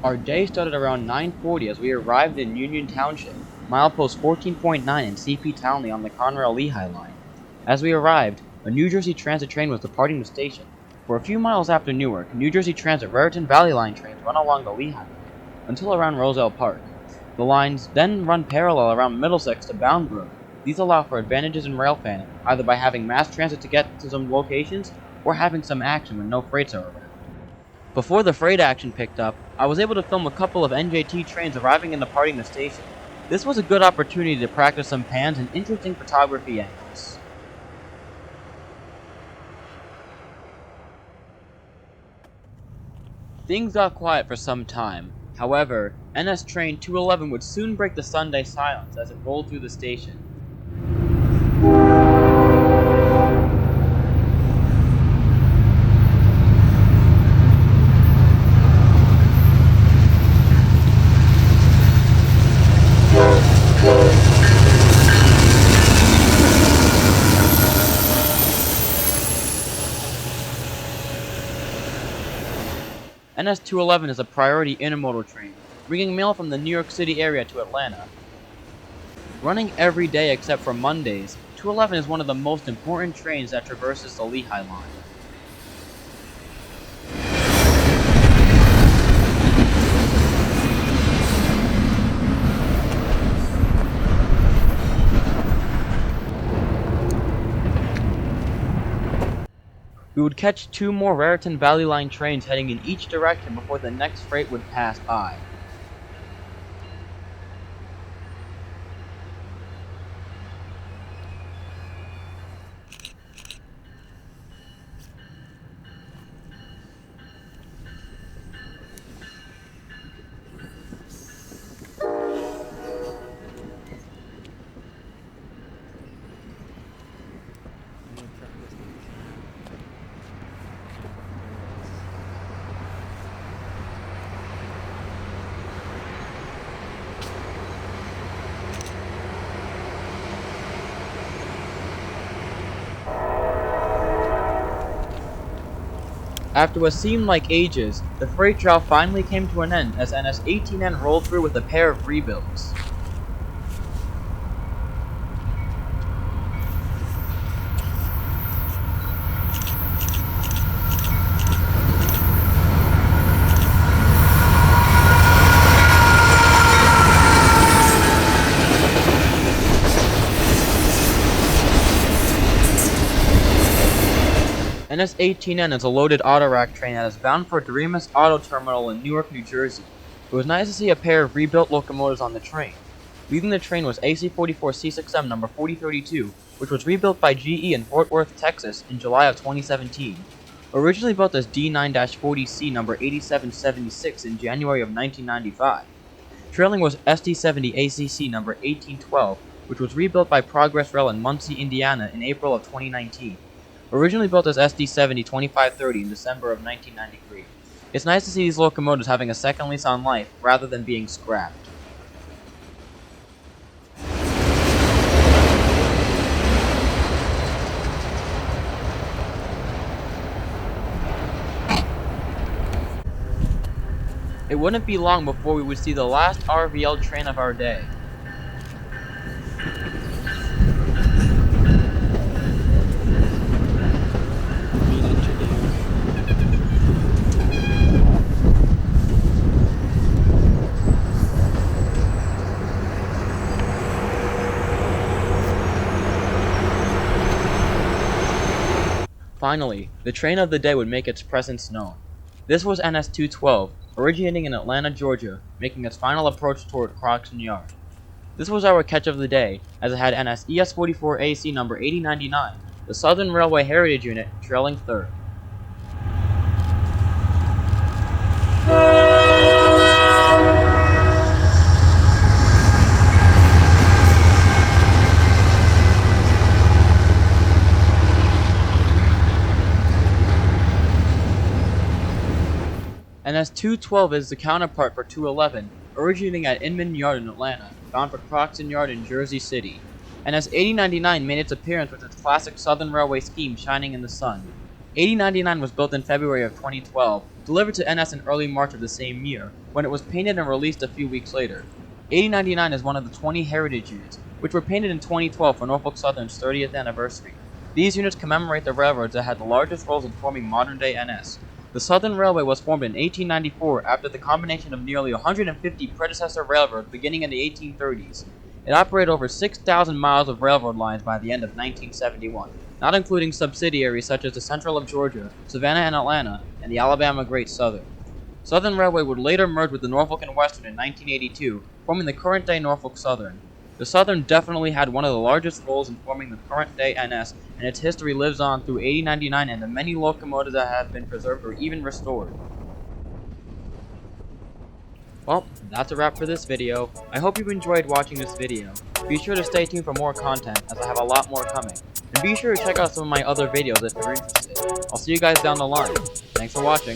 Our day started around 9:40 as we arrived in Union Township, milepost 14.9 in CP Townley on the Conrail-Lehigh line. As we arrived, a New Jersey Transit train was departing the station. For a few miles after Newark, New Jersey Transit Raritan Valley Line trains run along the Lehigh line until around Roselle Park. The lines then run parallel around Middlesex to Bound Brook. These allow for advantages in railfanning, either by having mass transit to get to some locations or having some action when no freights are around. Before the freight action picked up, I was able to film a couple of NJT trains arriving and departing the station. This was a good opportunity to practice some pans and interesting photography angles. Things got quiet for some time. However, NS Train 211 would soon break the Sunday silence as it rolled through the station. NS 211 is a priority intermodal train, bringing mail from the New York City area to Atlanta. Running every day except for Mondays, 211 is one of the most important trains that traverses the Lehigh line. We would catch 2 more Raritan Valley Line trains heading in each direction before the next freight would pass by. After what seemed like ages, the freight trial finally came to an end as NS 18N rolled through with a pair of rebuilds. NS-18N is a loaded autorack train that is bound for Doremus Auto Terminal in Newark, New Jersey. It was nice to see a pair of rebuilt locomotives on the train. Leading the train was AC-44C6M number 4032, which was rebuilt by GE in Fort Worth, Texas in July of 2017. Originally built as D9-40C number 8776 in January of 1995. Trailing was SD70ACC number 1812, which was rebuilt by Progress Rail in Muncie, Indiana in April of 2019. Originally built as SD70 2530 in December of 1993. It's nice to see these locomotives having a second lease on life rather than being scrapped. It wouldn't be long before we would see the last RVL train of our day. Finally, the train of the day would make its presence known. This was NS 212, originating in Atlanta, Georgia, making its final approach toward Croxton Yard. This was our catch of the day, as it had NS ES44AC number 8099, the Southern Railway Heritage Unit, trailing third. NS 212 is the counterpart for 211, originating at Inman Yard in Atlanta, bound for Croxton Yard in Jersey City. NS 8099 made its appearance with its classic Southern Railway scheme shining in the sun. 8099 was built in February of 2012, delivered to NS in early March of the same year, when it was painted and released a few weeks later. 8099 is one of the 20 heritage units, which were painted in 2012 for Norfolk Southern's 30th anniversary. These units commemorate the railroads that had the largest roles in forming modern-day NS. The Southern Railway was formed in 1894 after the combination of nearly 150 predecessor railroads beginning in the 1830s. It operated over 6,000 miles of railroad lines by the end of 1971, not including subsidiaries such as the Central of Georgia, Savannah and Atlanta, and the Alabama Great Southern. Southern Railway would later merge with the Norfolk and Western in 1982, forming the current-day Norfolk Southern. The Southern definitely had one of the largest roles in forming the current-day NS, and its history lives on through 8099 and the many locomotives that have been preserved or even restored. Well, that's a wrap for this video. I hope you enjoyed watching this video. Be sure to stay tuned for more content, as I have a lot more coming. And be sure to check out some of my other videos if you're interested. I'll see you guys down the line. Thanks for watching.